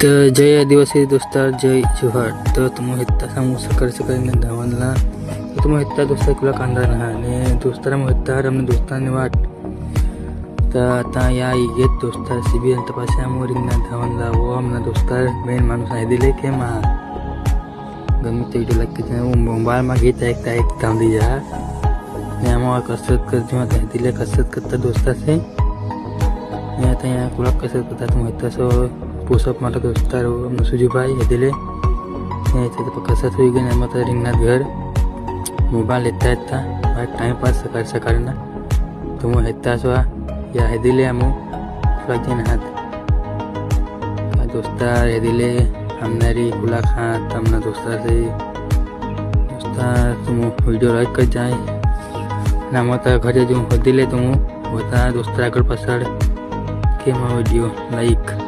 तर जय आदिवासी दोस्तार जय जोहार. तर तुम्ही हित्ता सांगू सकाळी धावणला तर तुम्ही हित्ता दोस्तार तुला कांदा ना आणि दोस्तारा हित्तार आमने दोस्तारने वाट तर आता या येत दोस्तार सीबीएन तपासे आमोर रिंगना धावणला वो आमना दोस्तार मेन माणूस आहे दिले के मा गमी ते व्हिडिओ लाईक केले मोबाईल मा घेत एक तांदी जा ने आम्हाला कसरत कर जेव्हा ते दिले कसरत करता दोस्तार से ने आता या कुला कसरत करता तुम्ही हित्ता सो पुसअप मारता दोस्तार सुजी भाई हे दिले कसरत हुई गई मत रिंगनाथ घर मोबाईल लेता टाइम पास सकाळी ना तुम हेता सो या हे दिले आमो फ्लागेन हाथ दोस्तार हे दिले हमनारी खुला खात हमना दोस्तार से दोस्तार तुम वीडियो लाइक कर जाए ना मत घरे जो दिले तुम होता दोस्तार आगळ पसाड के वीडियो लाइक